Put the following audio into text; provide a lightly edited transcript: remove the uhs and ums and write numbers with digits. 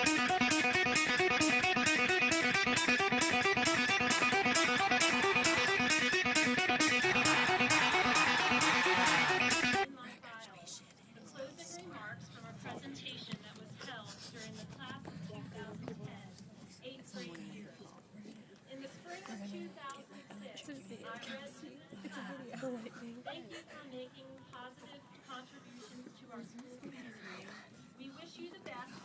Closing remarks from a presentation that was held during the class of 2010 8th grade year. In the spring of 2006, I read to this class, "Thank you for making positive contributions to our school community. We wish you the best